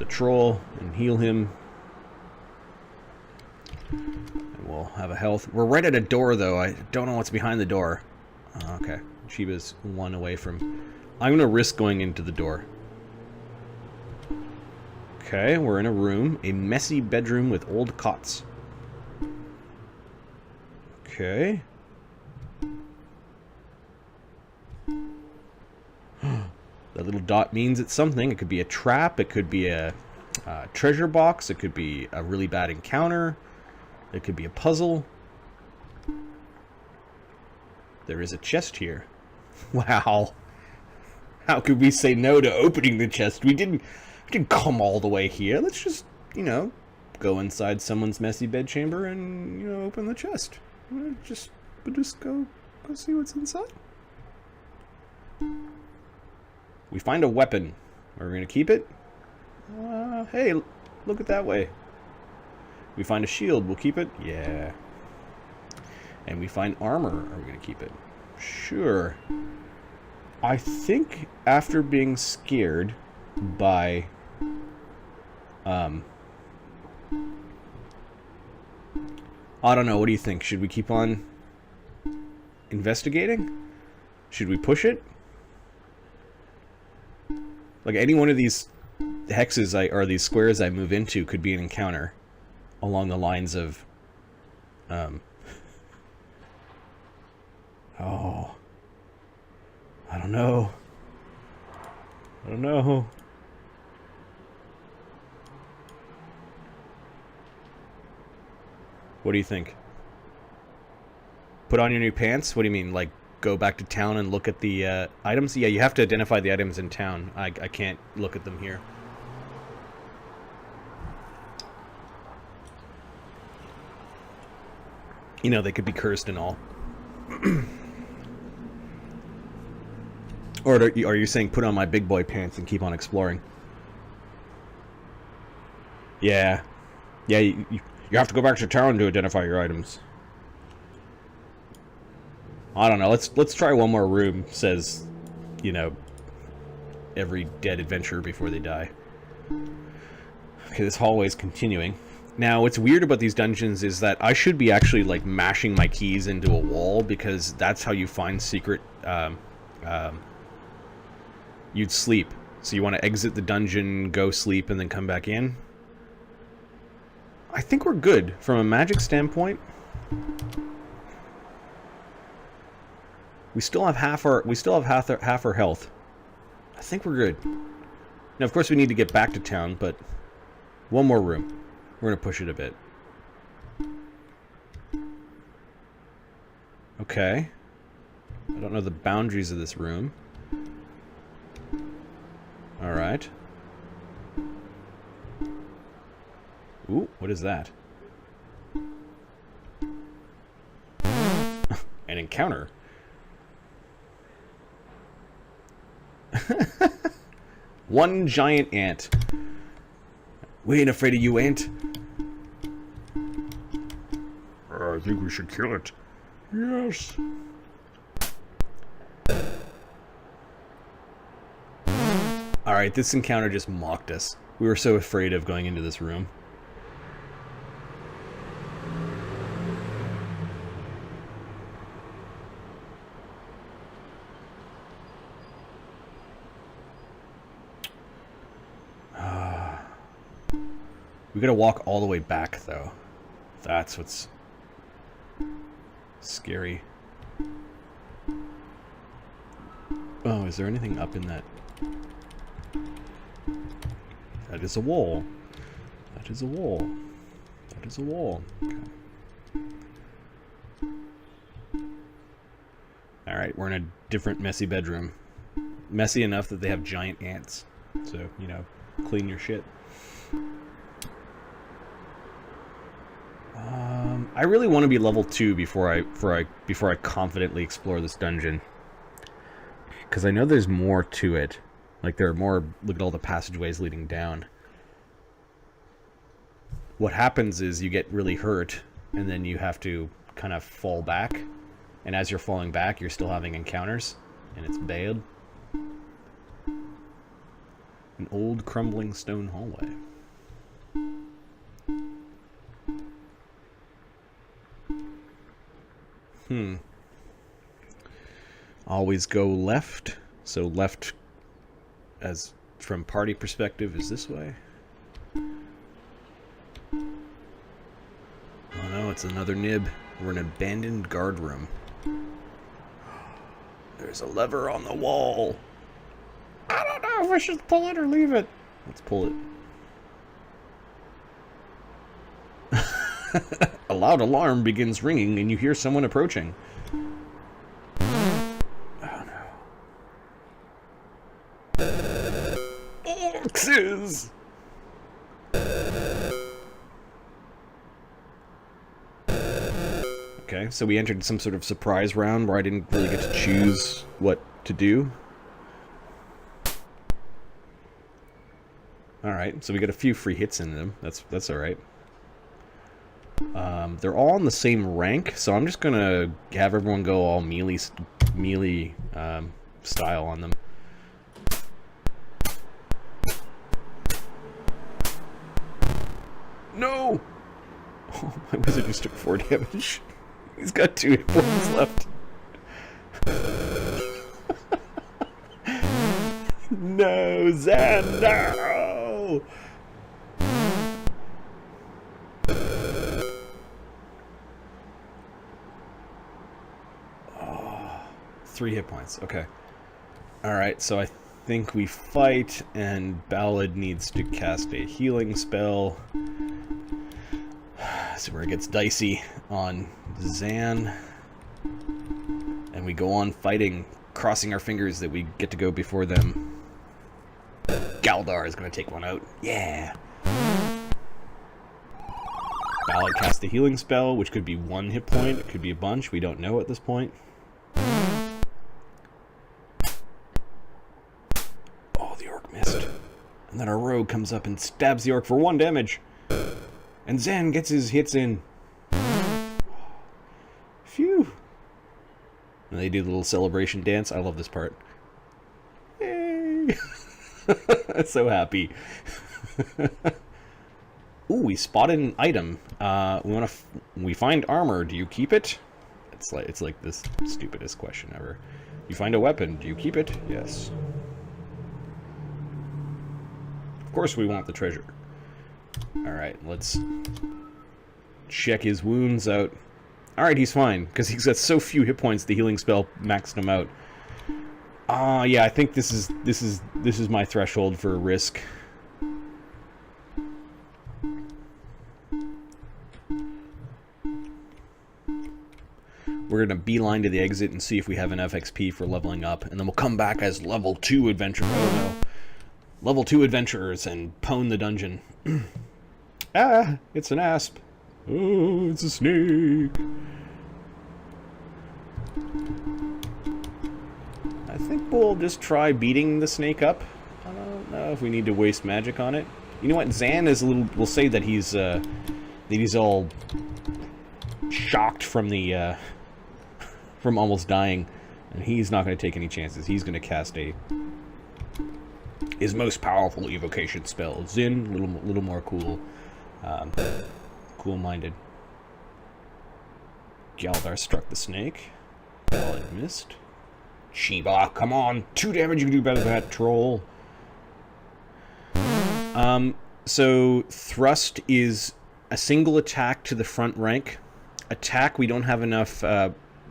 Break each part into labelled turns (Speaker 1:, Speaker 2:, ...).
Speaker 1: the troll and heal him. And we'll have a health. We're right at a door, though. I don't know what's behind the door. Okay. Shiba's one away from... I'm going to risk going into the door. Okay, we're in a room. A messy bedroom with old cots. Okay. That little dot means it's something. It could be a trap. It could be a treasure box. It could be a really bad encounter. It could be a puzzle. There is a chest here. Wow. How could we say no to opening the chest? We didn't come all the way here. Let's just, you know, go inside someone's messy bedchamber and, you know, open the chest. We'll just go see what's inside. We find a weapon. Are we going to keep it? Hey, look at that way. We find a shield. We'll keep it? Yeah. And we find armor. Are we going to keep it? Sure. I think after being scared by... I don't know. What do you think? Should we keep on investigating? Should we push it? Like, any one of these hexes or these squares I move into could be an encounter along the lines of... Oh. I don't know. I don't know. What do you think? Put on your new pants? What do you mean? Like, go back to town and look at the items? Yeah, you have to identify the items in town. I can't look at them here. You know, they could be cursed and all. Or are you saying put on my big boy pants and keep on exploring? Yeah. Yeah, you have to go back to town to identify your items. I don't know. Let's try one more room, says, you know, every dead adventurer before they die. Okay, this hallway's continuing. Now, what's weird about these dungeons is that I should be actually, like, mashing my keys into a wall, because that's how you find secret, you'd sleep. So you want to exit the dungeon, go sleep, and then come back in. I think we're good from a magic standpoint. We still have half our health. I think we're good. Now, of course, we need to get back to town, but one more room. We're gonna push it a bit. Okay. I don't know the boundaries of this room. All right. Ooh, what is that? An encounter. One giant ant. We ain't afraid of you, ant. I think we should kill it. Yes. Alright, this encounter just mocked us. We were so afraid of going into this room. We gotta walk all the way back, though. That's what's scary. Oh, is there anything up in that? That is a wall. That is a wall. That is a wall. Okay. Alright, we're in a different messy bedroom. Messy enough that they have giant ants. So, you know, clean your shit. I really want to be level 2 before I confidently explore this dungeon. Because I know there's more to it. Like, there are more... Look at all the passageways leading down. What happens is you get really hurt, and then you have to kind of fall back. And as you're falling back, you're still having encounters. And it's bad. An old crumbling stone hallway. Always go left. So left, as from party perspective, is this way. Oh no, it's another nib. We're in an abandoned guard room. There's a lever on the wall. I don't know if I should pull it or leave it. Let's pull it. A loud alarm begins ringing and you hear someone approaching. Oh no. Orcs! Okay, so we entered some sort of surprise round where I didn't really get to choose what to do. Alright, so we got a few free hits in them. That's alright. They're all in the same rank, so I'm just gonna have everyone go all melee style on them. No! Oh, my wizard just took 4 damage. He's got 2 hit points left. No, Zan, no! Oh, 3 hit points. Okay. Alright, so I think we fight, and Ballad needs to cast a healing spell. So where it gets dicey on Zan. And we go on fighting, crossing our fingers that we get to go before them. Galdar is going to take one out. Yeah! Ballad casts the healing spell, which could be 1 hit point, it could be a bunch, we don't know at this point. Oh, the orc missed. And then our rogue comes up and stabs the orc for 1 damage. And Zan gets his hits in. Phew! And they do the little celebration dance. I love this part. Yay! So happy. Ooh, we spotted an item. We find armor. Do you keep it? It's like this stupidest question ever. You find a weapon. Do you keep it? Yes. Of course we want the treasure. Alright, let's check his wounds out. Alright, he's fine, because he's got so few hit points the healing spell maxed him out. Yeah, I think this is my threshold for risk. We're gonna beeline to the exit and see if we have enough XP for leveling up, and then we'll come back as level 2 adventurers. Oh no. Level 2 adventurers and pwn the dungeon. Ah, it's an asp. Oh, it's a snake. I think we'll just try beating the snake up. I don't know if we need to waste magic on it. You know what? Zan is a little. We'll say that he's all shocked from the from almost dying, and he's not going to take any chances. He's going to cast his most powerful evocation spell. Zin, little more cool, cool-minded. Galdar struck the snake. Ballad missed. Chiba, come on! 2 damage, you can do better than that, troll. So thrust is a single attack to the front rank. Attack, we don't have enough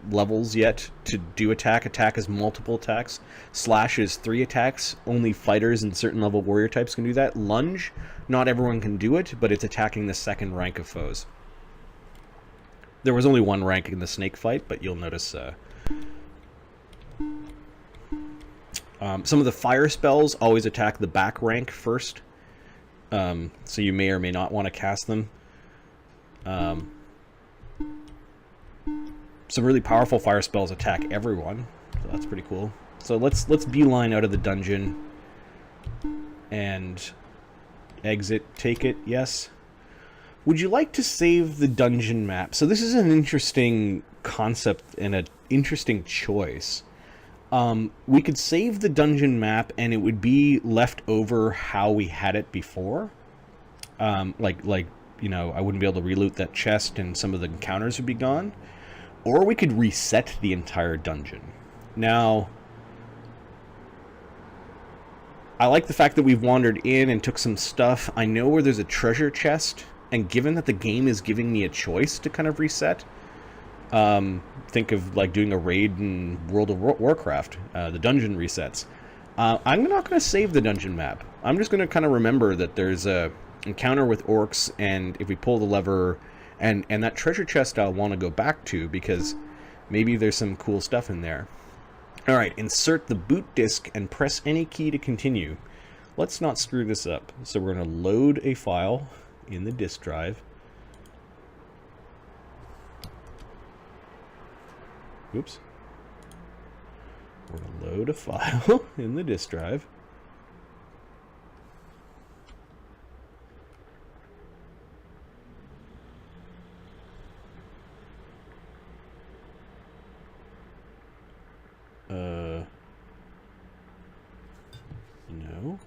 Speaker 1: levels yet to do attack. Attack is multiple attacks. Slash is 3 attacks. Only fighters and certain level warrior types can do that. Lunge, not everyone can do it, but it's attacking the second rank of foes. There was only 1 rank in the snake fight, but you'll notice some of the fire spells always attack the back rank first. So you may or may not want to cast them. Some really powerful fire spells attack everyone, so that's pretty cool. So let's beeline out of the dungeon and exit. Take it, yes. Would you like to save the dungeon map? So this is an interesting concept and an interesting choice. We could save the dungeon map and it would be left over how we had it before. Like, you know, I wouldn't be able to reloot that chest and some of the encounters would be gone. Or we could reset the entire dungeon. Now, I like the fact that we've wandered in and took some stuff. I know where there's a treasure chest, and given that the game is giving me a choice to kind of reset, think of like doing a raid in World of Warcraft, the dungeon resets. I'm not going to save the dungeon map. I'm just going to kind of remember that there's a encounter with orcs, and if we pull the lever, and that treasure chest I'll want to go back to because maybe there's some cool stuff in there. Alright, insert the boot disk and press any key to continue. Let's not screw this up. So we're going to load a file in the disk drive. Oops. We're going to load a file in the disk drive. No.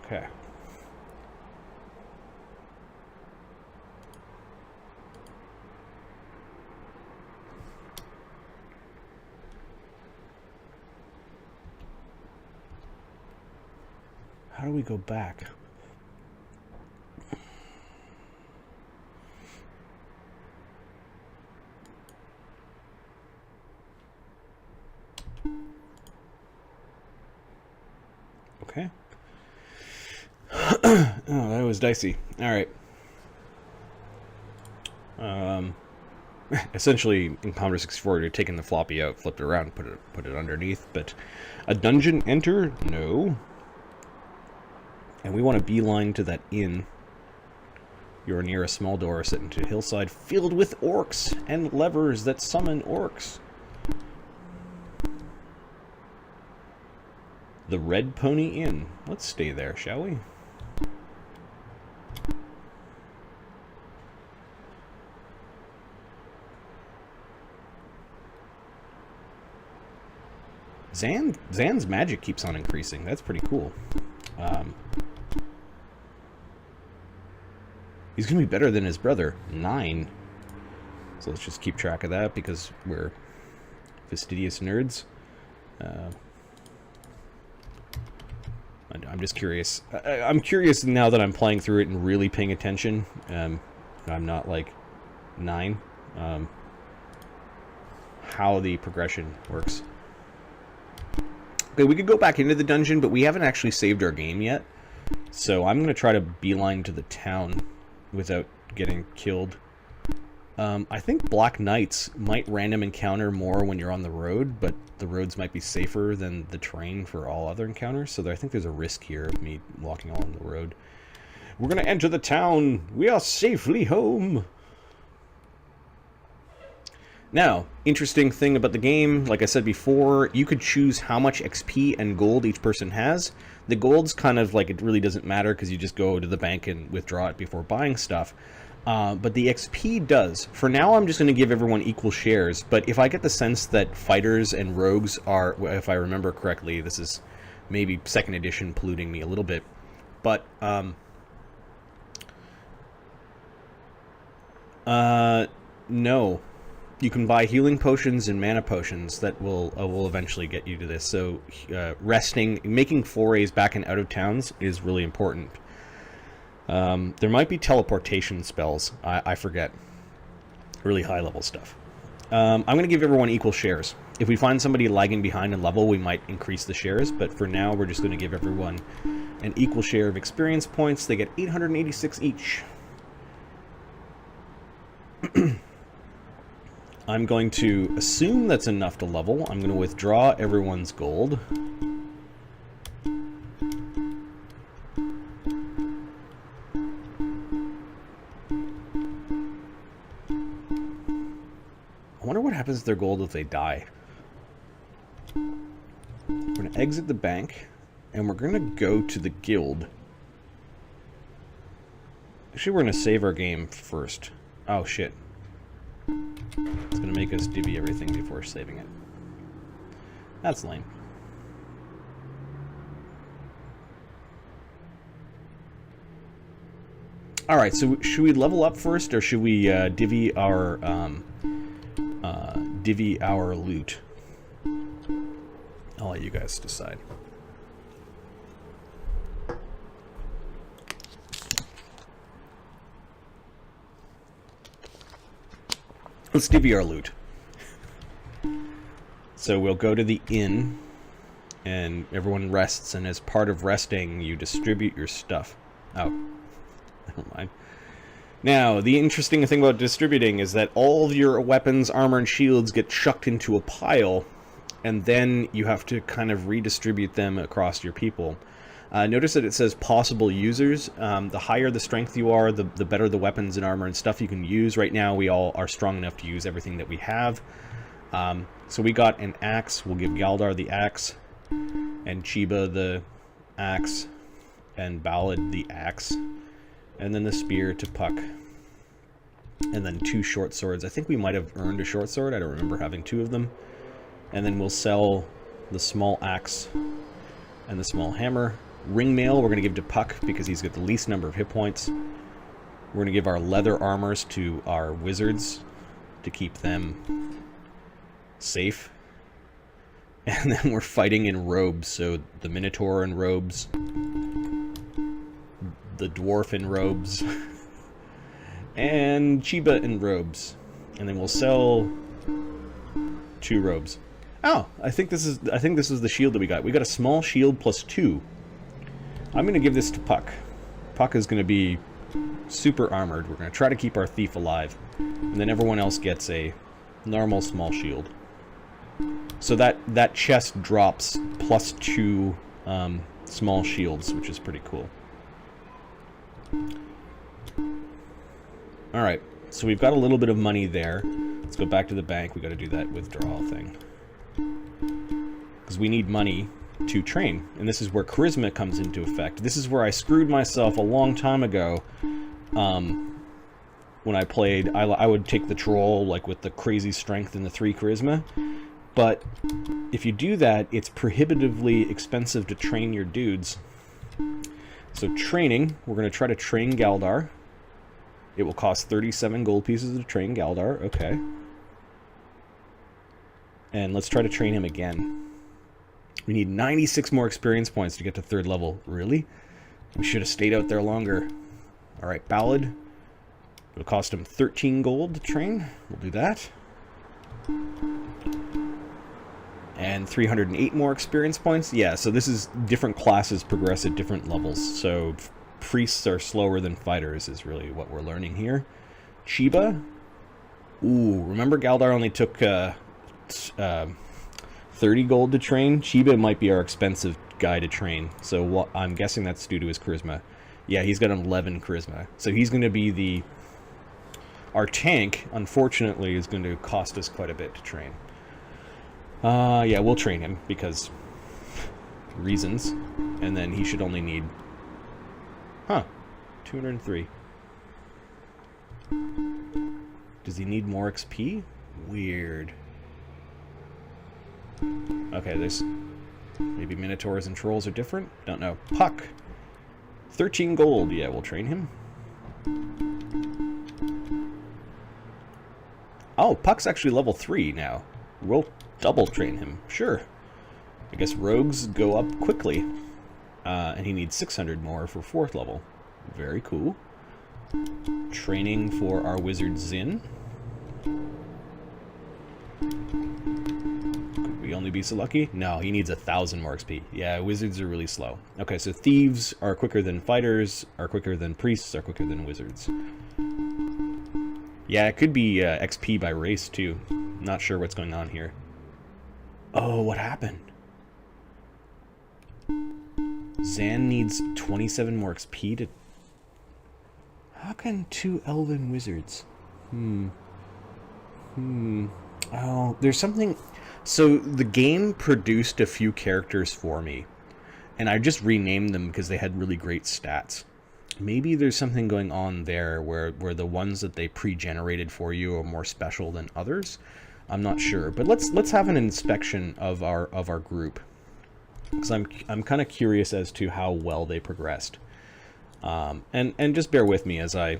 Speaker 1: Okay. How do we go back? Okay. Oh, that was dicey. All right. Essentially, in Commodore 64, you're taking the floppy out, flipped it around, put it underneath. But a dungeon enter? No. And we want to beeline to that inn. You're near a small door set into a hillside filled with orcs and levers that summon orcs. The Red Pony Inn. Let's stay there, shall we? Zan's magic keeps on increasing. That's pretty cool. He's going to be better than his brother. 9. So let's just keep track of that because we're fastidious nerds. I'm just curious. I'm curious now that I'm playing through it and really paying attention. I'm not like 9. How the progression works. Okay, we could go back into the dungeon, but we haven't actually saved our game yet. So I'm going to try to beeline to the town without getting killed. I think Black Knights might random encounter more when you're on the road, but the roads might be safer than the terrain for all other encounters, so I think there's a risk here of me walking along the road. We're going to enter the town! We are safely home! Now, interesting thing about the game, like I said before, you could choose how much XP and gold each person has. The gold's kind of like, it really doesn't matter because you just go to the bank and withdraw it before buying stuff. But the XP does. For now, I'm just going to give everyone equal shares, but if I get the sense that fighters and rogues are, if I remember correctly, this is maybe 2nd edition polluting me a little bit, but no. You can buy healing potions and mana potions that will eventually get you to this. So resting, making forays back and out of towns is really important. There might be teleportation spells. I forget. Really high level stuff. I'm going to give everyone equal shares. If we find somebody lagging behind in level, we might increase the shares. But for now, we're just going to give everyone an equal share of experience points. They get 886 each. I'm going to assume that's enough to level. I'm going to withdraw everyone's gold. I wonder what happens to their gold if they die. exit the bank, and we're going to go to the guild. Actually, we're going to save our game first. Oh, shit. It's going to make us divvy everything before saving it. That's lame. Alright, so should we level up first, or should we divvy our loot? I'll let you guys decide. Let's divvy our loot. So we'll go to the inn, and everyone rests, and as part of resting, you distribute your stuff. Oh, never mind. Now, the interesting thing about distributing is that all of your weapons, armor, and shields get chucked into a pile, and then you have to kind of redistribute them across your people. Notice that it says possible users. The higher the strength you are, the better the weapons and armor and stuff you can use. Right now, we all are strong enough to use everything that we have. So we got an axe. We'll give Galdar the axe, and Chiba the axe, and Ballad the axe, and then the spear to Puck. And then 2 short swords. I think we might have earned a short sword. I don't remember having 2 of them. And then we'll sell the small axe and the small hammer. Ring mail we're going to give to Puck because he's got the least number of hit points. We're going to give our leather armors to our wizards to keep them safe. And then we're fighting in robes, so the Minotaur in robes, the dwarf in robes, and Chiba in robes. And then we'll sell 2 robes. Oh, I think this is the shield that we got. We got a small shield plus 2. I'm going to give this to Puck. Puck is going to be super armored. We're going to try to keep our thief alive. And then everyone else gets a normal small shield. So that chest drops plus 2 small shields, which is pretty cool. Alright, so we've got a little bit of money there. Let's go back to the bank. We've got to do that withdrawal thing. Because we need money to train. And this is where charisma comes into effect. This is where I screwed myself a long time ago. When I played, I would take the troll, like with the crazy strength and the 3 charisma. But if you do that, it's prohibitively expensive to train your dudes. So training, we're going to try to train Galdar. It will cost 37 gold pieces to train Galdar. Okay. And let's try to train him again. We need 96 more experience points to get to 3rd level. Really? We should have stayed out there longer. Alright, Ballad. It'll cost him 13 gold to train. We'll do that. And 308 more experience points. Yeah, so this is different classes progress at different levels. So priests are slower than fighters is really what we're learning here. Chiba. Ooh, remember Galdar only took 30 gold to train? Chiba might be our expensive guy to train. So I'm guessing that's due to his charisma. Yeah, he's got an 11 charisma. So he's going to be our tank, unfortunately, is going to cost us quite a bit to train. Yeah, we'll train him because reasons. And then he should only need... 203. Does he need more XP? Weird. Okay, there's... Maybe Minotaurs and Trolls are different? Don't know. Puck! 13 gold. Yeah, we'll train him. Oh, Puck's actually level 3 now. We'll double train him. Sure. I guess rogues go up quickly. And he needs 600 more for 4th level. Very cool. Training for our wizard Zin. Could we only be so lucky? No, he needs 1,000 more XP. Yeah, wizards are really slow. Okay, so thieves are quicker than fighters, are quicker than priests, are quicker than wizards. Yeah, it could be XP by race, too. Not sure what's going on here. Oh, what happened? Zan needs 27 more XP to... How can 2 elven wizards? Oh, there's something... So the game produced a few characters for me, and I just renamed them because they had really great stats. Maybe there's something going on there where the ones that they pre-generated for you are more special than others. I'm not sure, but let's have an inspection of our group, because I'm kind of curious as to how well they progressed. And just bear with me as I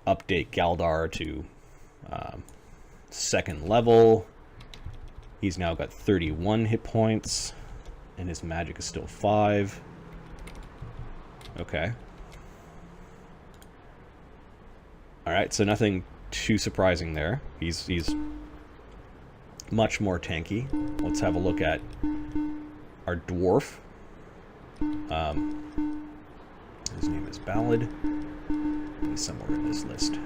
Speaker 1: update Galdar to 2nd level. He's now got 31 hit points, and his magic is still 5. Okay. Alright, so nothing too surprising there. He's much more tanky. Let's have a look at our dwarf. His name is Ballad. He's somewhere in this list.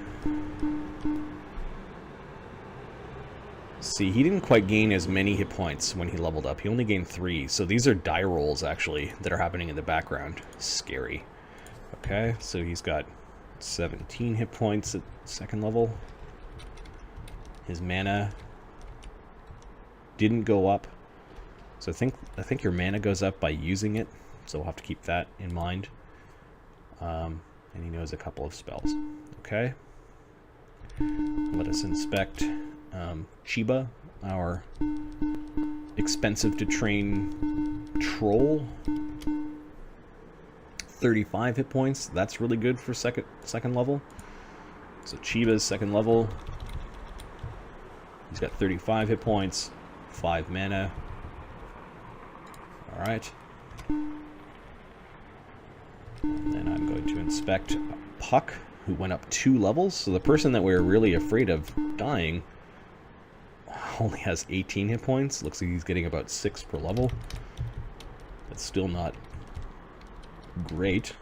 Speaker 1: See, he didn't quite gain as many hit points when he leveled up. He only gained 3. So these are die rolls, actually, that are happening in the background. Scary. Okay, so he's got 17 hit points at 2nd level. His mana didn't go up. So I think your mana goes up by using it. So we'll have to keep that in mind. And he knows a couple of spells. Okay. Let us inspect Chiba, our expensive to train troll. 35 hit points. That's really good for second level. So Chiba's 2nd level. He's got 35 hit points, 5 mana. Alright. And then I'm going to inspect Puck, who went up 2 levels. So the person that we were really afraid of dying only has 18 hit points. Looks like he's getting about 6 per level. That's still not great.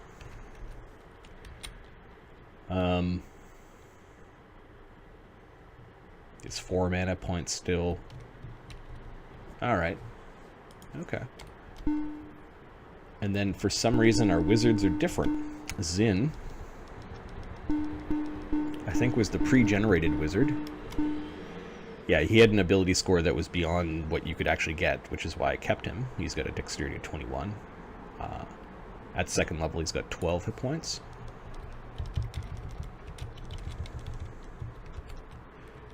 Speaker 1: It's 4 mana points still. Alright. Okay. And then for some reason our wizards are different. Zin, I think, was the pre-generated wizard. Yeah, he had an ability score that was beyond what you could actually get, which is why I kept him. He's got a dexterity of 21. At 2nd level, he's got 12 hit points.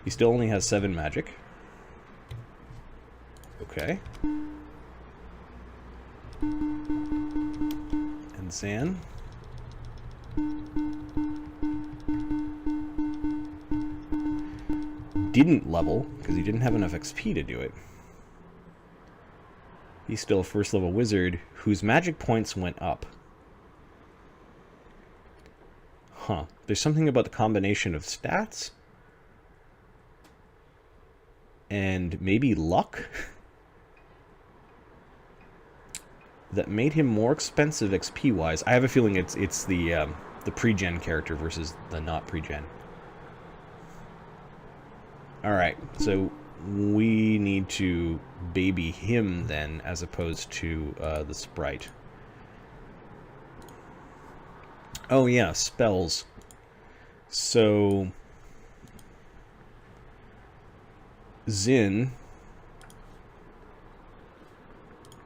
Speaker 1: He still only has 7 magic. Okay. And Zan. Didn't level, because he didn't have enough XP to do it. He's still a 1st level wizard whose magic points went up. Huh. There's something about the combination of stats and maybe luck that made him more expensive XP-wise. I have a feeling it's the pre-gen character versus the not pre-gen. Alright, so we need to baby him then, as opposed to the sprite. Oh yeah, spells. So Zin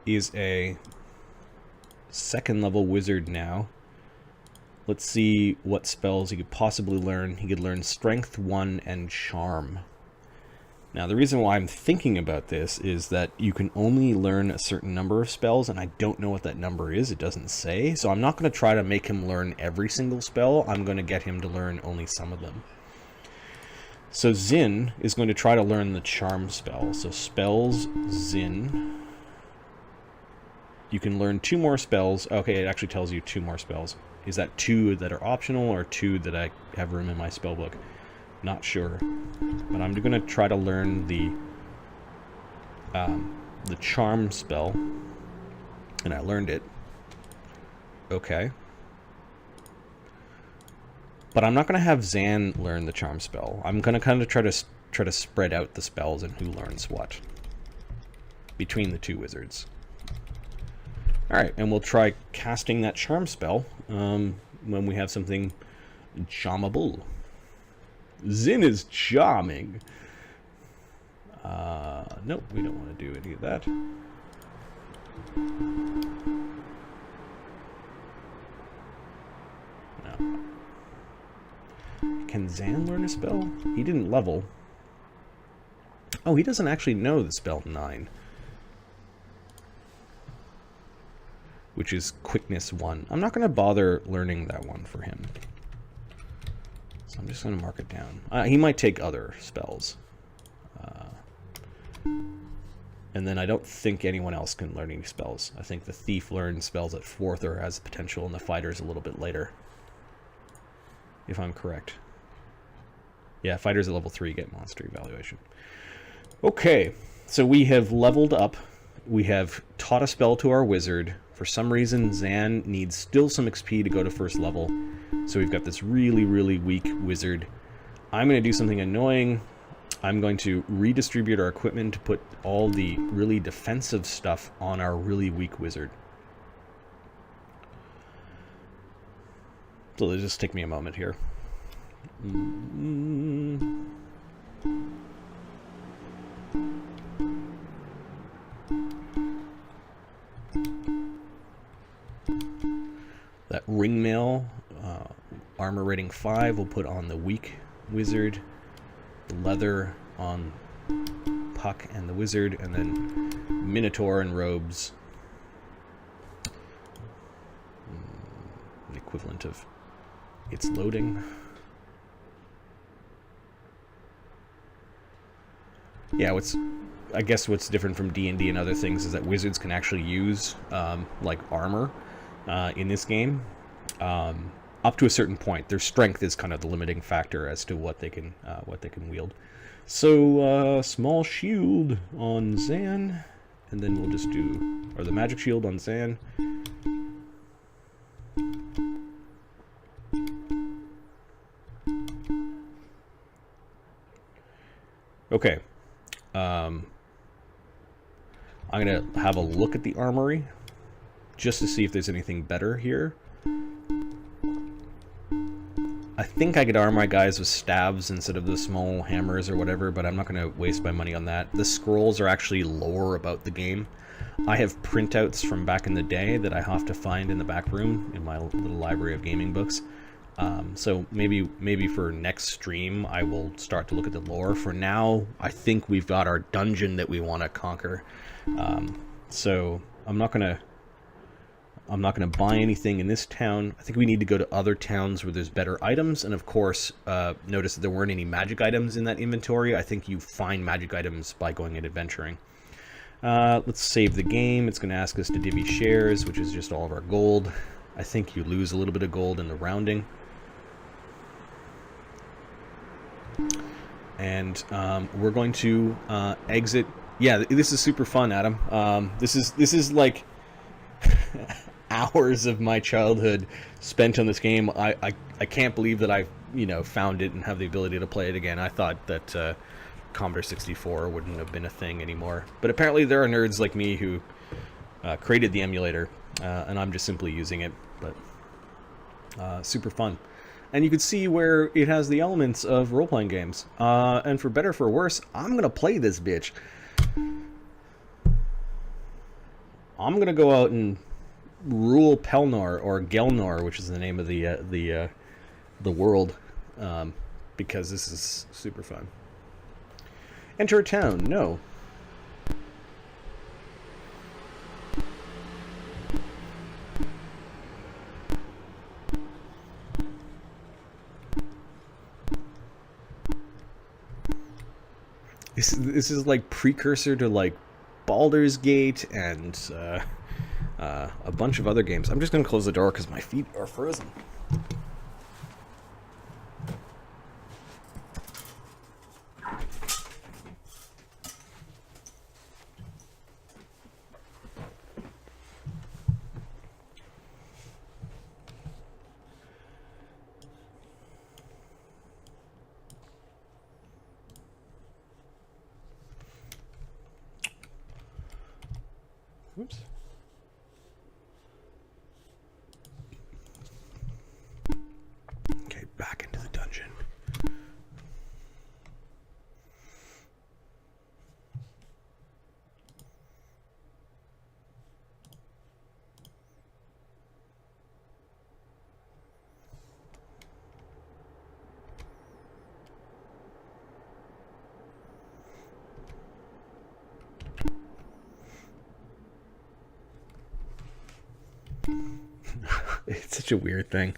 Speaker 1: is a 2nd level wizard now. Let's see what spells he could possibly learn. He could learn Strength 1 and Charm. Now, the reason why I'm thinking about this is that you can only learn a certain number of spells, and I don't know what that number is. It doesn't say. So I'm not going to try to make him learn every single spell. I'm going to get him to learn only some of them. So Zin is going to try to learn the Charm spell. So spells, Zin. You can learn 2 more spells. Okay, it actually tells you 2 more spells. Is that 2 that are optional or 2 that I have room in my spellbook? Not sure. But I'm going to try to learn the Charm spell. And I learned it. Okay. But I'm not going to have Zan learn the Charm spell. I'm going to kind of try to spread out the spells and who learns what between the 2 wizards. Alright, and we'll try casting that Charm spell when we have something charmable. Zin is charming. Nope, we don't want to do any of that. No. Can Zan learn a spell? He didn't level. Oh, he doesn't actually know the spell 9. Which is quickness 1. I'm not going to bother learning that one for him. So I'm just going to mark it down. He might take other spells. And then I don't think anyone else can learn any spells. I think the thief learns spells at 4th or has potential, and the fighter's a little bit later. If I'm correct. Yeah, fighters at level 3 get monster evaluation. Okay, so we have leveled up. We have taught a spell to our wizard. For some reason, Zan needs still some XP to go to 1st level. So we've got this really, really weak wizard. I'm going to do something annoying. I'm going to redistribute our equipment to put all the really defensive stuff on our really weak wizard. So it'll just take me a moment here. That ringmail, armor rating 5, we'll put on the weak wizard. The leather on Puck and the wizard, and then Minotaur and robes. The equivalent of it's loading. Yeah, I guess what's different from D&D and other things is that wizards can actually use like armor in this game. Up to a certain point. Their strength is kind of the limiting factor as to what they can wield. So small shield on Zan, and then we'll just do, or the magic shield on Zan. Okay. I'm gonna have a look at the armory just to see if there's anything better here. I think I could arm my guys with staves instead of the small hammers or whatever, but I'm not going to waste my money on that. The scrolls are actually lore about the game. I have printouts from back in the day that I have to find in the back room in my little library of gaming books. So maybe for next stream I will start to look at the lore. For now, I think we've got our dungeon that we want to conquer. So I'm not gonna buy anything in this town. I think we need to go to other towns where there's better items, and of course, notice that there weren't any magic items in that inventory. I think you find magic items by going and adventuring. Let's save the game. It's going to ask us to divvy shares, which is just all of our gold. I think you lose a little bit of gold in the rounding. And we're going to exit. Yeah, this is super fun, Adam. This is like hours of my childhood spent on this game. I can't believe that I've found it and have the ability to play it again. I thought that Commodore 64 wouldn't have been a thing anymore, but apparently there are nerds like me who created the emulator, and I'm just simply using it. But super fun, and you can see where it has the elements of role-playing games. And for better or for worse, I'm gonna play this bitch. I'm gonna go out and rule Pelnor, or Gelnor, which is the name of the world, because this is super fun. Enter a town. No. This is like precursor to like Baldur's Gate and a bunch of other games. I'm just gonna close the door because my feet are frozen. Oops. Okay, back into the dungeon. It's such a weird thing.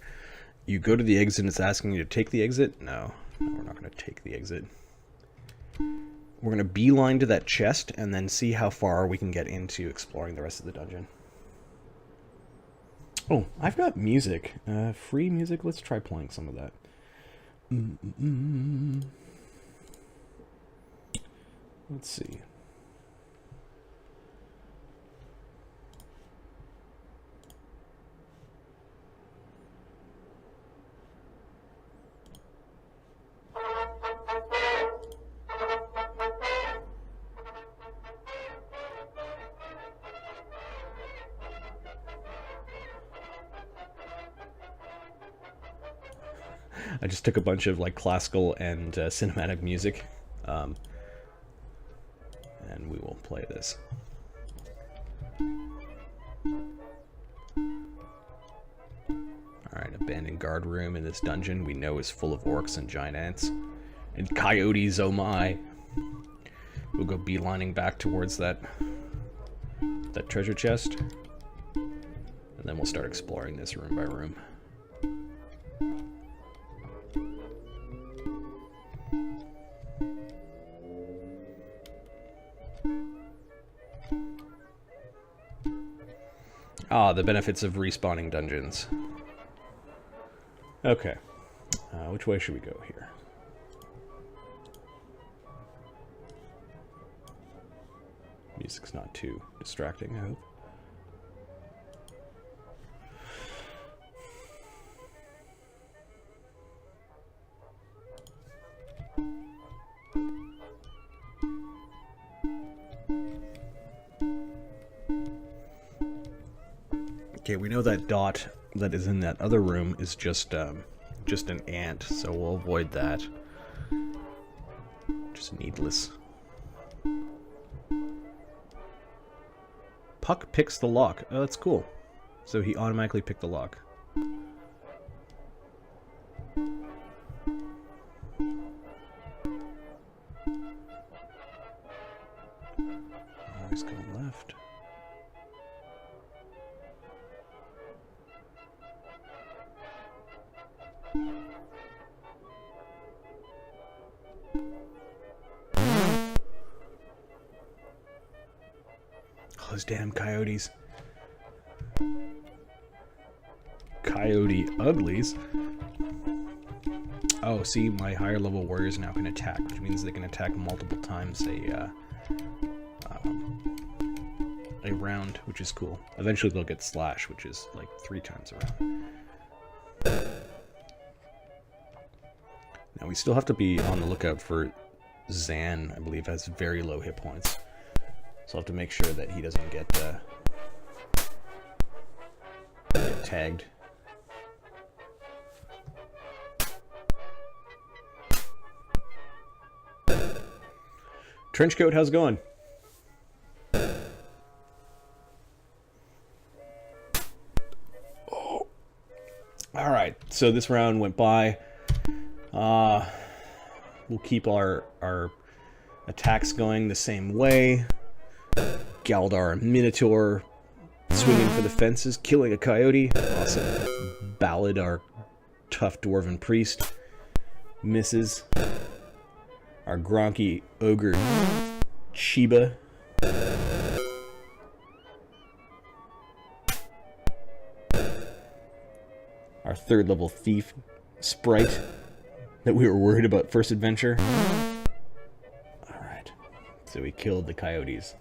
Speaker 1: You go to the exit and it's asking you to take the exit? No, we're not going to take the exit. We're going to beeline to that chest and then see how far we can get into exploring the rest of the dungeon. Oh, I've got music. Free music? Let's try playing some of that. Let's see. I just took a bunch of like classical and cinematic music, and we will play this. Alright, abandoned guard room in this dungeon we know is full of orcs and giant ants. And coyotes, oh my! We'll go beelining back towards that treasure chest. And then we'll start exploring this room by room. Ah, the benefits of respawning dungeons. Okay. Which way should we go here? Music's not too distracting, I hope. Okay, we know that dot that is in that other room is just an ant, so we'll avoid that. Just needless. Puck picks the lock. Oh, that's cool. So he automatically picked the lock. Always going left. Those damn coyotes. Coyote uglies. Oh, see, my higher level warriors now can attack, which means they can attack multiple times a round, which is cool. Eventually they'll get slash, which is like 3 times a round. Now we still have to be on the lookout for Zan, I believe, has very low hit points. So I'll have to make sure that he doesn't get tagged. Trenchcoat, how's it going? Oh. Alright, so this round went by. We'll keep our attacks going the same way. Galdar Minotaur swinging for the fences, killing a coyote. Awesome. Ballad, our tough dwarven priest, misses. Our Gronky ogre Chiba. Our 3rd level thief sprite that we were worried about first adventure. Alright. So we killed the coyotes.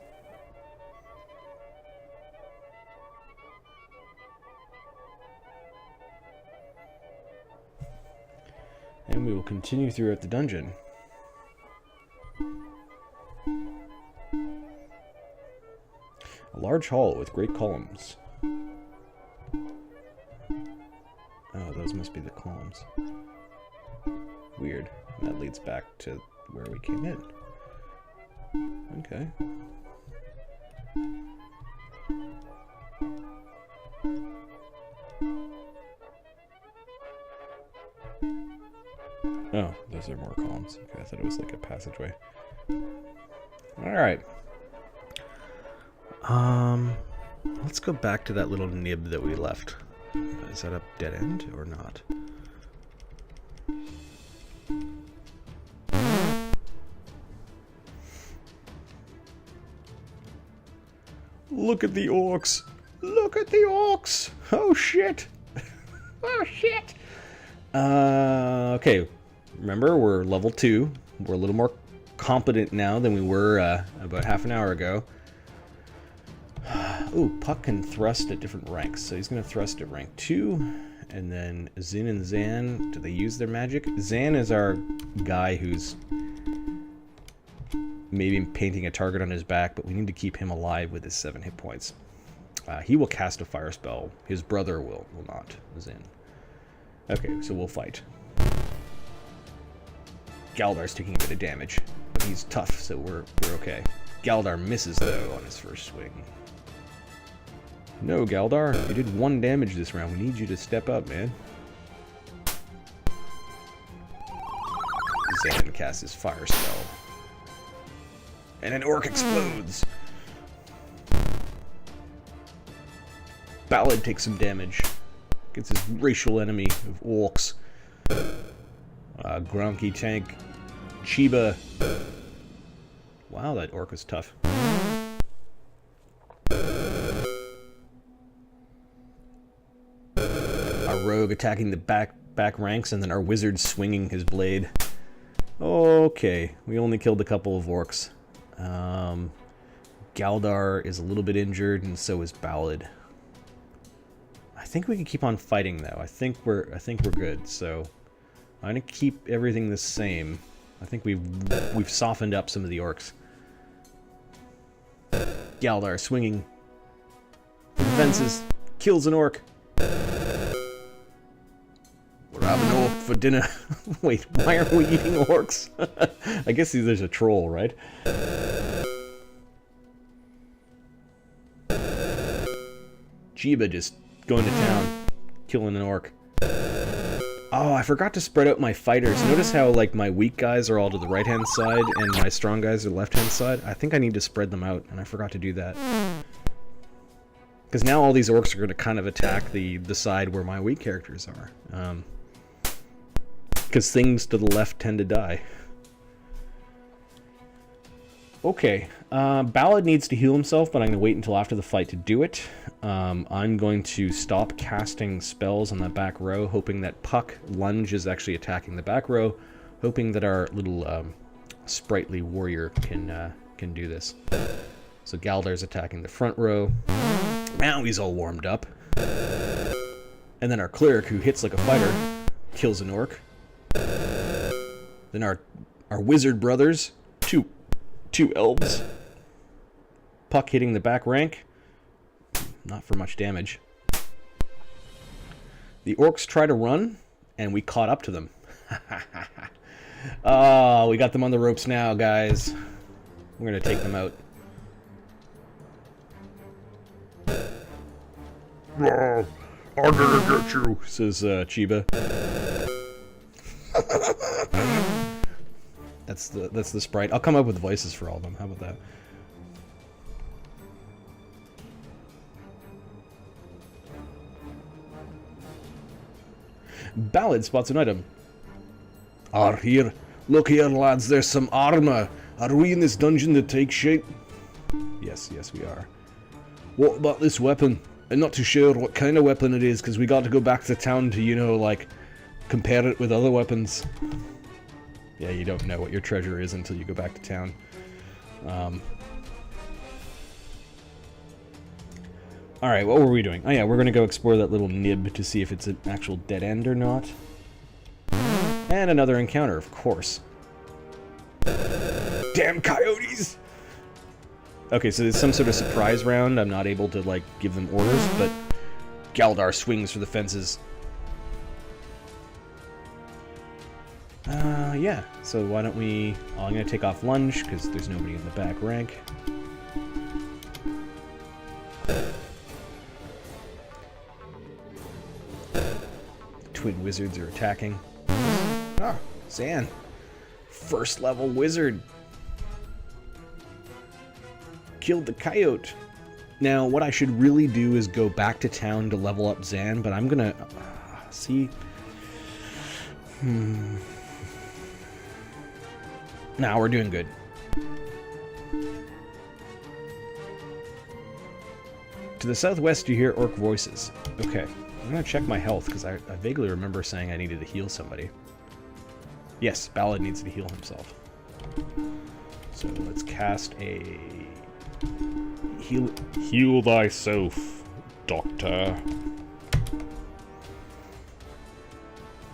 Speaker 1: And we will continue throughout the dungeon. A large hall with great columns. Oh, those must be the columns. Weird. That leads back to where we came in. Okay. Oh, those are more columns. Okay, I thought it was like a passageway. Alright. Let's go back to that little nib that we left. Is that a dead end or not? Look at the orcs! Look at the orcs! Oh shit! Oh shit! Okay. Remember, we're level 2. We're a little more competent now than we were about half an hour ago. Ooh, Puck can thrust at different ranks. So he's going to thrust at rank 2. And then Zin and Zan, do they use their magic? Zan is our guy who's maybe painting a target on his back, but we need to keep him alive with his 7 hit points. He will cast a fire spell. His brother will not, Zin. Okay, so we'll fight. Galdar's taking a bit of damage, but he's tough, so we're okay. Galdar misses, though, on his first swing. No, Galdar, you did 1 damage this round. We need you to step up, man. Zan casts his fire spell. And an orc explodes! Ballad takes some damage. Gets his racial enemy of orcs. Gronky tank. Chiba. Wow, that orc is tough. Our rogue attacking the back ranks, and then our wizard swinging his blade. Okay, we only killed a couple of orcs. Galdar is a little bit injured, and so is Ballad. I think we can keep on fighting, though. I think we're good. So I'm gonna keep everything the same. I think we've softened up some of the orcs. Galdar swinging for the fences, kills an orc. We're having orc for dinner. Wait, why are we eating orcs? I guess there's a troll, right? Chiba just going to town, killing an orc. Oh, I forgot to spread out my fighters. Notice how, like, my weak guys are all to the right-hand side and my strong guys are left-hand side? I think I need to spread them out, and I forgot to do that. Because now all these orcs are going to kind of attack the side where my weak characters are. Because things to the left tend to die. Okay, Ballad needs to heal himself, but I'm going to wait until after the fight to do it. I'm going to stop casting spells on that back row, hoping that Puck Lunge is actually attacking the back row, hoping that our little sprightly warrior can do this. So Galdar's attacking the front row. Now he's all warmed up. And then our cleric, who hits like a fighter, kills an orc. Then our wizard brothers, two elves. Puck hitting the back rank. Not for much damage. The orcs try to run, and we caught up to them. Oh, we got them on the ropes now, guys. We're going to take them out. I'm gonna get you, says Chiba. That's the sprite. I'll come up with voices for all of them. How about that? Ballad spots an item. Here. Look here, lads. There's some armor. Are we in this dungeon to take shape? Yes, we are. What about this weapon? I'm not too sure what kind of weapon it is, because we got to go back to town to, you know, like, compare it with other weapons. Yeah, you don't know what your treasure is until you go back to town. Alright, what were we doing? Oh yeah, we're gonna go explore that little nib to see if it's an actual dead end or not. And another encounter, of course. Damn coyotes! Okay, so there's some sort of surprise round. I'm not able to, like, give them orders, but Galdar swings for the fences. Yeah, so why don't we... Oh, I'm gonna take off Lunge, because there's nobody in the back rank. Twin wizards are attacking. Ah, Zan. First level wizard. Killed the coyote. Now, what I should really do is go back to town to level up Zan, but I'm gonna... see... Nah, we're doing good. To the southwest, you hear orc voices. Okay, I'm gonna check my health, because I vaguely remember saying I needed to heal somebody. Yes, Ballad needs to heal himself. So let's cast a... Heal thyself, Doctor.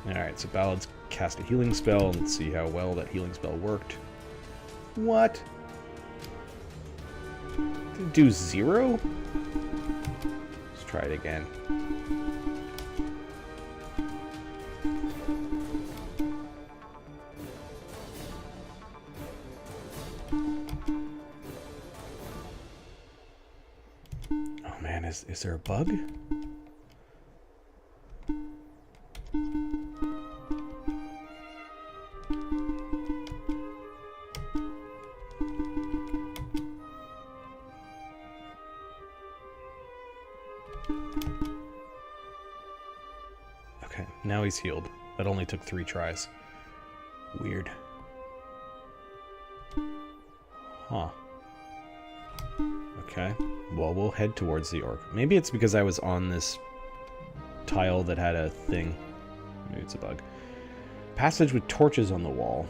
Speaker 1: Alright, so Ballad's cast a healing spell. Let's see how well that healing spell worked. What? Did it do 0? Let's try it again. Oh man, is there a bug? Okay, now he's healed. That only took 3 tries. Weird. Huh. Okay. Well, we'll head towards the orc. Maybe it's because I was on this tile that had a thing. Maybe it's a bug. Passage with torches on the wall.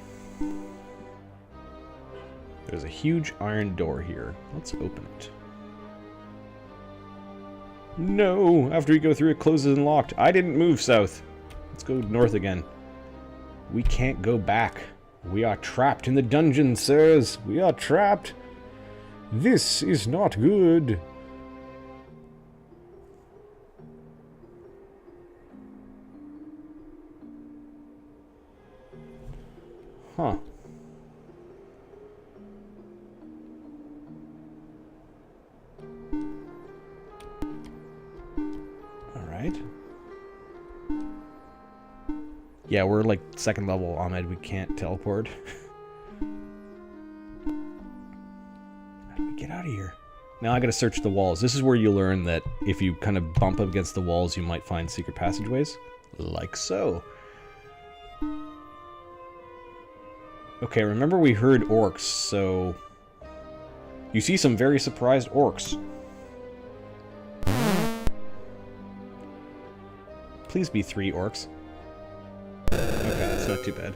Speaker 1: There's a huge iron door here. Let's open it. No! After you go through, it closes and locked. I didn't move south. Let's go north again. We can't go back. We are trapped in the dungeon, sirs. We are trapped. This is not good. Huh. Alright. Yeah, we're like 2nd level, Ahmed. We can't teleport. How do we get out of here? Now I gotta search the walls. This is where you learn that if you kind of bump up against the walls, you might find secret passageways. Like so. Okay, remember we heard orcs, so... You see some very surprised orcs. Please be 3 orcs. Okay, that's not too bad.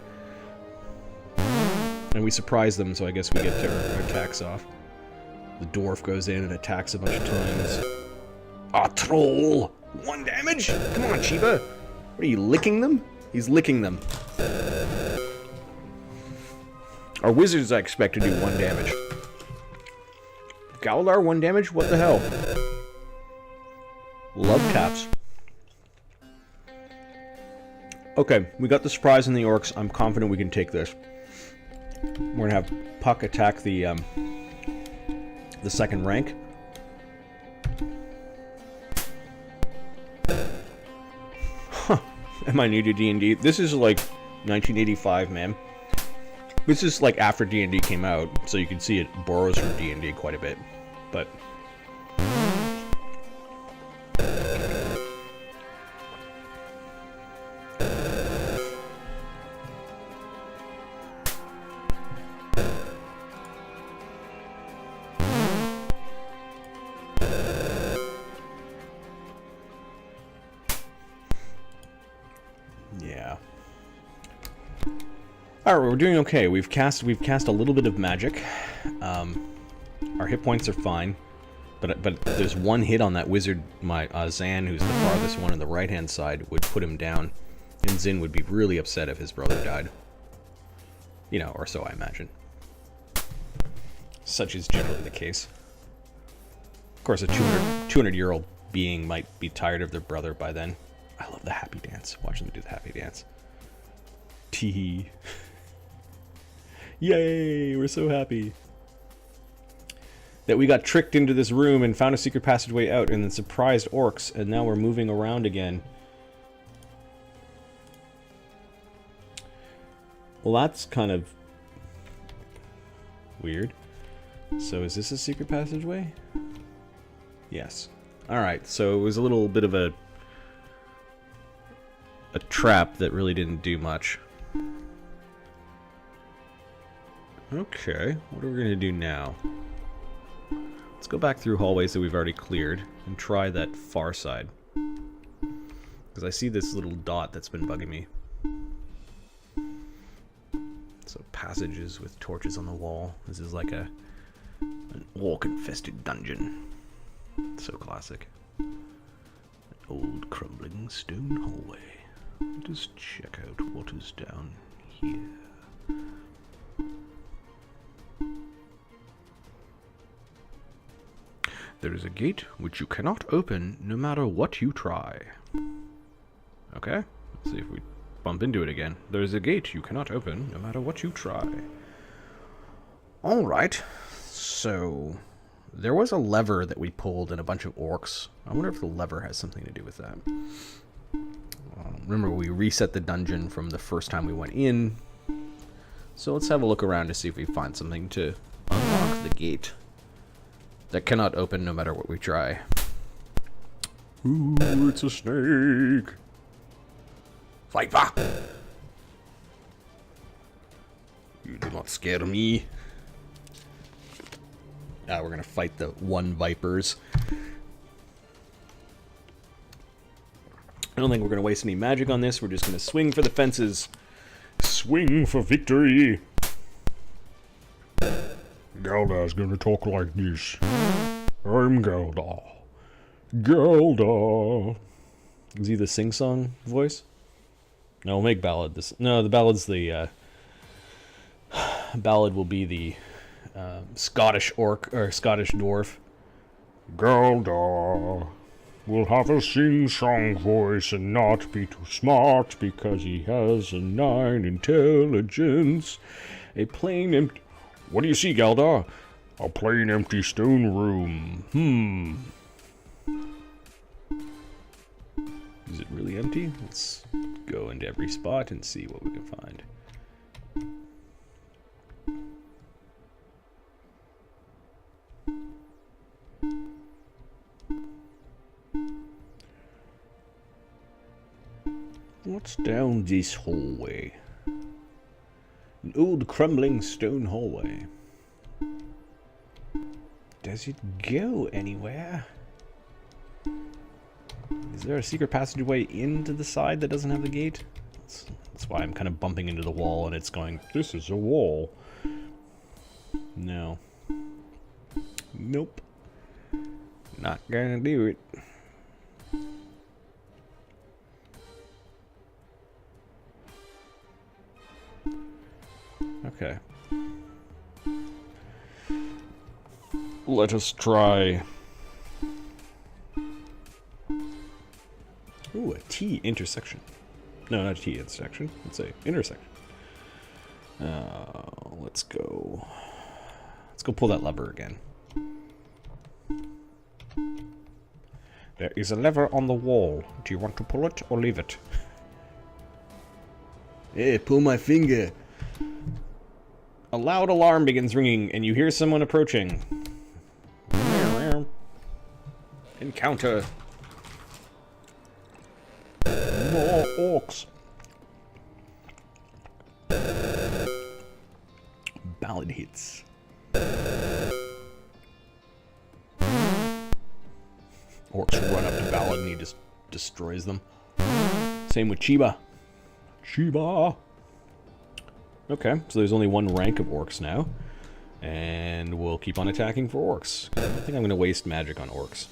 Speaker 1: And we surprise them, so I guess we get our attacks off. The dwarf goes in and attacks a bunch of times. Ah, troll! 1 damage? Come on, Chiba! What are you, licking them? He's licking them. Our wizards, I expect, to do 1 damage. Galadar, 1 damage? What the hell? Love taps. Okay, we got the surprise in the orcs. I'm confident we can take this. We're gonna have Puck attack the 2nd rank. Huh. Am I new to D&D? This is like 1985, man. This is like after D&D came out, so you can see it borrows from D&D quite a bit. But... yeah. Alright, we're doing okay. We've cast a little bit of magic. Our hit points are fine. But there's 1 hit on that wizard, my Zan, who's the farthest one on the right-hand side, would put him down. And Zin would be really upset if his brother died. You know, or so I imagine. Such is generally the case. Of course, a 200-year-old being might be tired of their brother by then. I love the happy dance. Watch them do the happy dance. Tee. Yay, we're so happy. That we got tricked into this room and found a secret passageway out and then surprised orcs, and now we're moving around again. Well, that's kind of weird. So is this a secret passageway? Yes. Alright, so it was a little bit of a trap that really didn't do much. Okay, what are we going to do now? Let's go back through hallways that we've already cleared and try that far side. Because I see this little dot that's been bugging me. So passages with torches on the wall. This is like an orc-infested dungeon. So classic. An old crumbling stone hallway. Just check out what is down here. There is a gate which you cannot open no matter what you try. Okay, let's see if we bump into it again. There is a gate you cannot open no matter what you try. Alright, so there was a lever that we pulled in a bunch of orcs. I wonder if the lever has something to do with that. Remember, we reset the dungeon from the first time we went in. So let's have a look around to see if we find something to unlock the gate that cannot open no matter what we try. Ooh, it's a snake! Fight back! You do not scare me. We're gonna fight the one vipers. I don't think we're going to waste any magic on this. We're just going to swing for the fences. Swing for victory.
Speaker 2: Galdar's going to talk like this. I'm Galdar. Galdar.
Speaker 1: Is he the sing-song voice? No, we'll make ballad this. No, the ballad's the... ballad will be the Scottish orc, or Scottish dwarf.
Speaker 2: Galdar will have a sing-song voice and not be too smart because he has a 9 intelligence. A plain empty... What do you see, Galdar? A plain empty stone room.
Speaker 1: Is it really empty? Let's go into every spot and see what we can find. What's down this hallway? An old crumbling stone hallway. Does it go anywhere? Is there a secret passageway into the side that doesn't have the gate? That's why I'm kind of bumping into the wall and it's going, this is a wall. No. Nope. Not gonna do it. Okay. Let us try. Ooh, a T intersection. No, not a T intersection. Let's say intersection. Let's go. Let's go pull that lever again. There is a lever on the wall. Do you want to pull it or leave it? Hey, pull my finger. A loud alarm begins ringing, and you hear someone approaching. Encounter.
Speaker 2: More orcs.
Speaker 1: Ballad hits. Orcs run up to Ballad and he just destroys them. Same with Chiba.
Speaker 2: Chiba.
Speaker 1: Okay, so there's only one rank of orcs now. And we'll keep on attacking for orcs. I don't think I'm going to waste magic on orcs.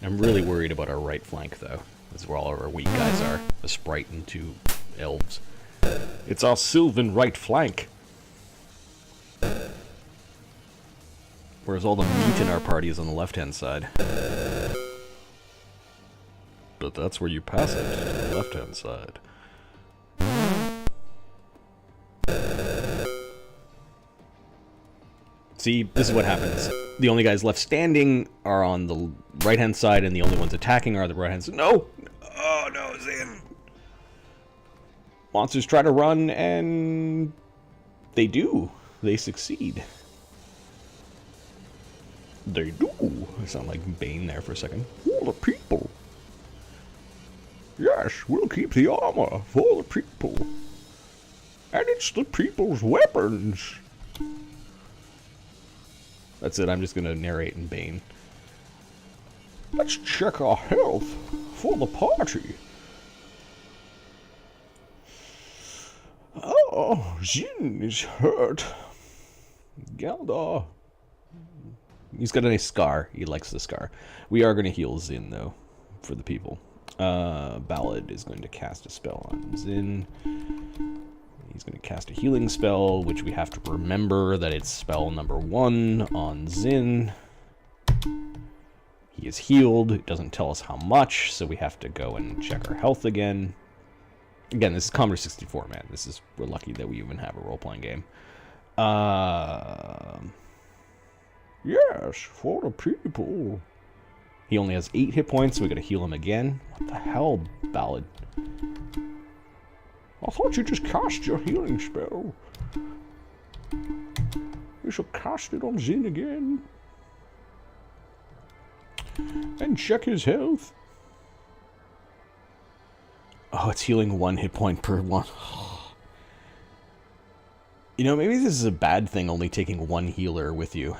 Speaker 1: I'm really worried about our right flank, though. That's where all of our weak guys are. A sprite and 2 elves. It's our sylvan right flank. Whereas all the meat in our party is on the left-hand side. But that's where you pass it, to the left-hand side. See, this is what happens. The only guys left standing are on the right-hand side, and the only ones attacking are the right-hand side. No! Oh, no, it's in! Monsters try to run, and they do. They succeed. They do. I sound like Bane there for a second. For the people. Yes, we'll keep the armor for the people. And it's the people's weapons. That's it, I'm just gonna narrate in Bane. Let's check our health for the party. Oh, Jin is hurt. Galdar. He's got a nice scar. He likes the scar. We are going to heal Zin, though, for the people. Ballad is going to cast a spell on Zin. He's going to cast a healing spell, which we have to remember that it's spell number 1 on Zin. He is healed. It doesn't tell us how much, so we have to go and check our health again. Again, this is Commodore 64, man. We're lucky that we even have a role-playing game. Yes, for the people. He only has 8 hit points, so we gotta heal him again. What the hell, Ballad? I thought you just cast your healing spell. You shall cast it on Zin again. And check his health. Oh, it's healing 1 hit point per one. You know, maybe this is a bad thing, only taking 1 healer with you.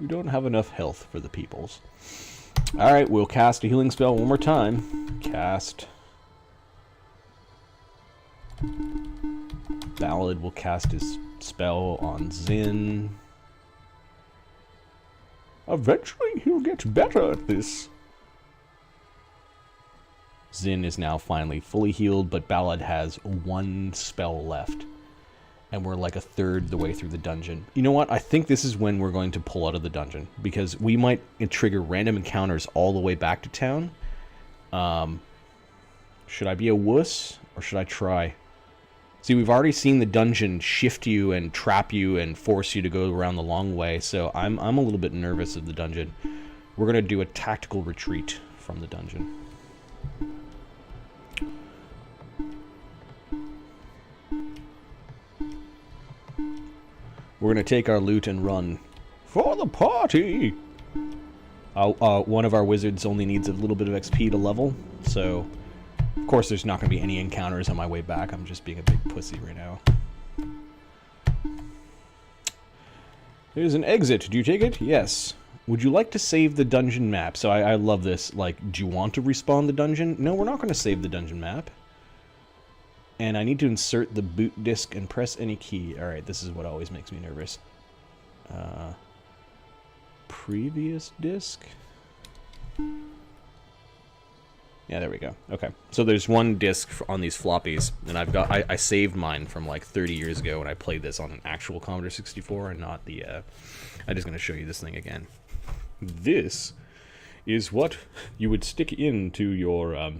Speaker 1: We don't have enough health for the peoples. Alright, we'll cast a healing spell one more time. Cast. Ballad will cast his spell on Zin. Eventually he'll get better at this. Zin is now finally fully healed, but Ballad has 1 spell left. And we're like a third the way through the dungeon. You know what? I think this is when we're going to pull out of the dungeon. Because we might trigger random encounters all the way back to town. Should I be a wuss? Or should I try? See, we've already seen the dungeon shift you and trap you and force you to go around the long way. So I'm a little bit nervous of the dungeon. We're going to do a tactical retreat from the dungeon. We're going to take our loot and run. For the party! One of our wizards only needs a little bit of XP to level, so... Of course there's not going to be any encounters on my way back. I'm just being a big pussy right now. There's an exit. Do you take it? Yes. Would you like to save the dungeon map? So I love this. Like, do you want to respawn the dungeon? No, we're not going to save the dungeon map. And I need to insert the boot disk and press any key. Alright, this is what always makes me nervous. Previous disk? Yeah, there we go. Okay. So there's 1 disk on these floppies, and I saved mine from like 30 years ago when I played this on an actual Commodore 64 and not the, I'm just going to show you this thing again. This is what you would stick into your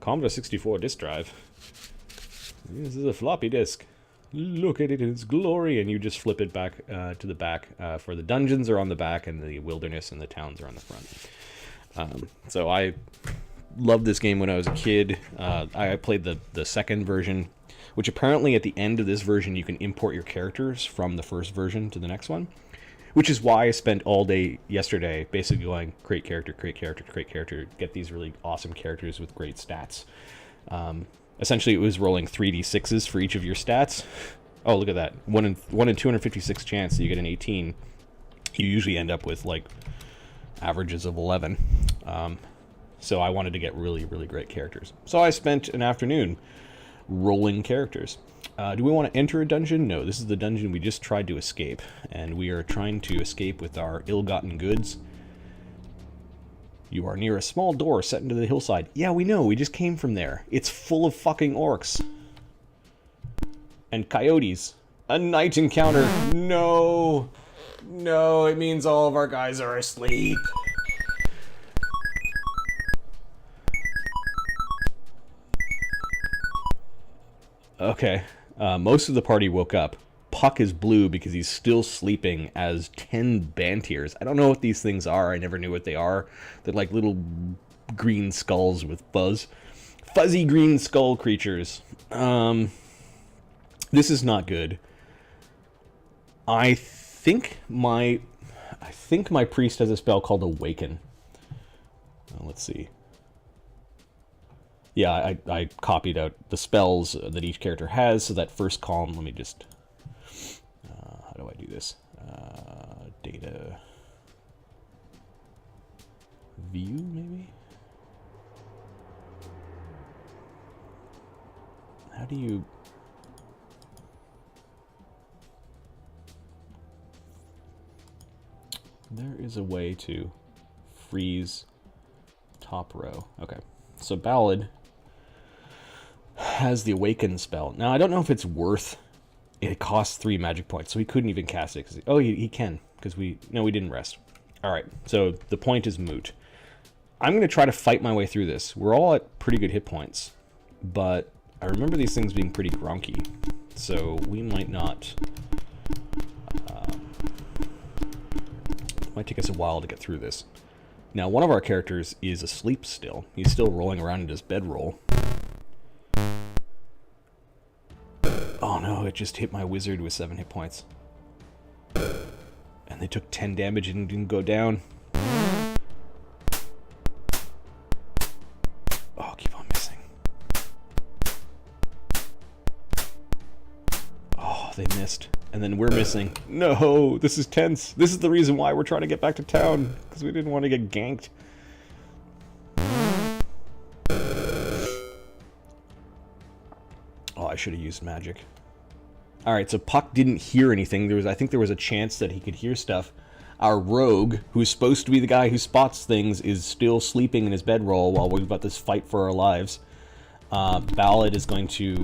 Speaker 1: Commodore 64 disk drive. This is a floppy disk. Look at it in its glory, and you just flip it back to the back. For the dungeons are on the back, and the wilderness and the towns are on the front. So I loved this game when I was a kid. I played the second version, which apparently at the end of this version you can import your characters from the first version to the next one. Which is why I spent all day yesterday basically going, create character, create character, create character, get these really awesome characters with great stats. Essentially, it was rolling 3d6s for each of your stats. Oh, look at that. 1 in 256 chance that you get an 18. You usually end up with, like, averages of 11. So I wanted to get really, really great characters. So I spent an afternoon rolling characters. Do we want to enter a dungeon? No, this is the dungeon we just tried to escape. And we are trying to escape with our ill-gotten goods. You are near a small door set into the hillside. Yeah, we know. We just came from there. It's full of fucking orcs. And coyotes. A night encounter. No. No, it means all of our guys are asleep. Okay. Most of the party woke up. Puck is blue because he's still sleeping as 10 Bantiers. I don't know what these things are. I never knew what they are. They're like little green skulls with fuzz. Fuzzy green skull creatures. This is not good. I think my priest has a spell called Awaken. Let's see. Yeah, I copied out the spells that each character has, so that first column, let me just... how do I do this? Data... View, maybe? How do you... There is a way to freeze top row. Okay, so Ballad has the Awaken spell. Now, I don't know if it's worth... It costs 3 magic points, so he couldn't even cast it. Oh, he can, because we didn't rest. Alright, so the point is moot. I'm going to try to fight my way through this. We're all at pretty good hit points, but I remember these things being pretty grunky, so we might not... it might take us a while to get through this. Now, one of our characters is asleep still. He's still rolling around in his bedroll. Oh no, it just hit my wizard with 7 hit points. And they took 10 damage and didn't go down. Oh, keep on missing. Oh, they missed. And then we're missing. No, this is tense. This is the reason why we're trying to get back to town. Because we didn't want to get ganked. Oh, I should have used magic. Alright, so Puck didn't hear anything. I think there was a chance that he could hear stuff. Our rogue, who's supposed to be the guy who spots things, is still sleeping in his bedroll while we've got this fight for our lives. Ballad is going to,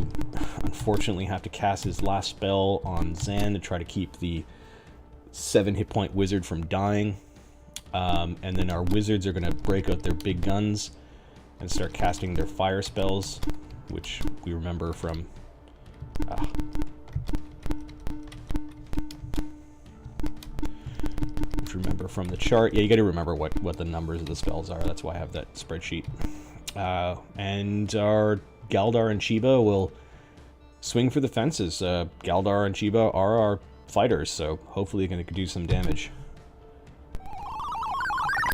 Speaker 1: unfortunately, have to cast his last spell on Zan to try to keep the 7 hit point wizard from dying. And then our wizards are going to break out their big guns and start casting their fire spells, which we remember from... remember from the chart. Yeah, you got to remember what the numbers of the spells are. That's why I have that spreadsheet. And our Galdar and Chiba will swing for the fences. Galdar and Chiba are our fighters, so hopefully they're going to do some damage.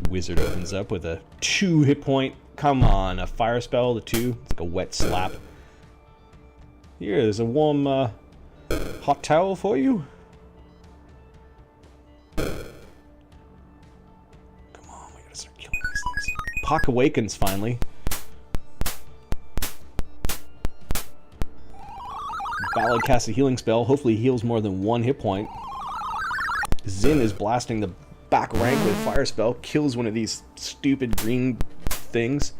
Speaker 1: Wizard opens up with a 2 hit point. Come on, a fire spell, the 2. It's like a wet slap. Here, there's a warm hot towel for you. Puck awakens finally. Ballad casts a healing spell. Hopefully he heals more than 1 hit point. Zin is blasting the back rank with a fire spell. Kills one of these stupid green things.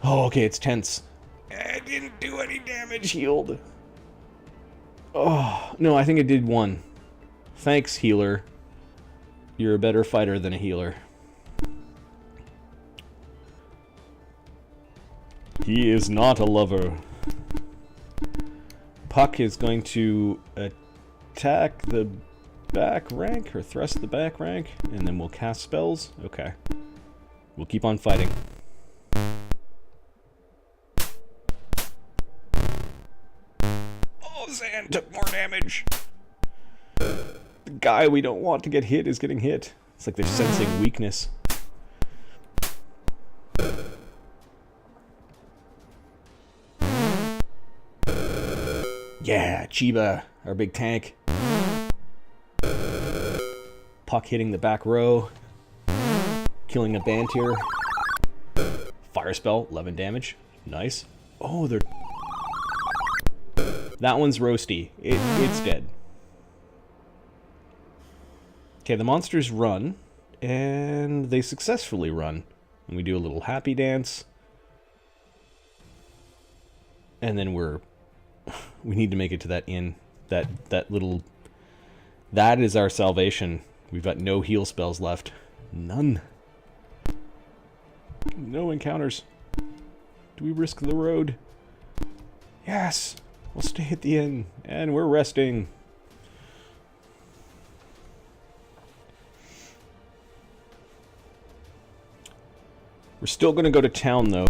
Speaker 1: Oh, okay, it's tense. I didn't do any damage. Healed. Oh, no, I think it did 1. Thanks, healer. You're a better fighter than a healer. He is not a lover. Puck is going to attack the back rank, or thrust the back rank, and then we'll cast spells. Okay. We'll keep on fighting. Oh, Zan took more damage. The guy we don't want to get hit is getting hit. It's like they're sensing weakness. Yeah, Chiba, our big tank. Puck hitting the back row. Killing a Bantir. Fire spell, 11 damage. Nice. Oh, they're... That one's roasty. It's dead. Okay, the monsters run. And they successfully run. And we do a little happy dance. And then we need to make it to that inn. That little... That is our salvation. We've got no heal spells left. None. No encounters. Do we risk the road? Yes! We'll stay at the inn. And we're resting. We're still going to go to town, though.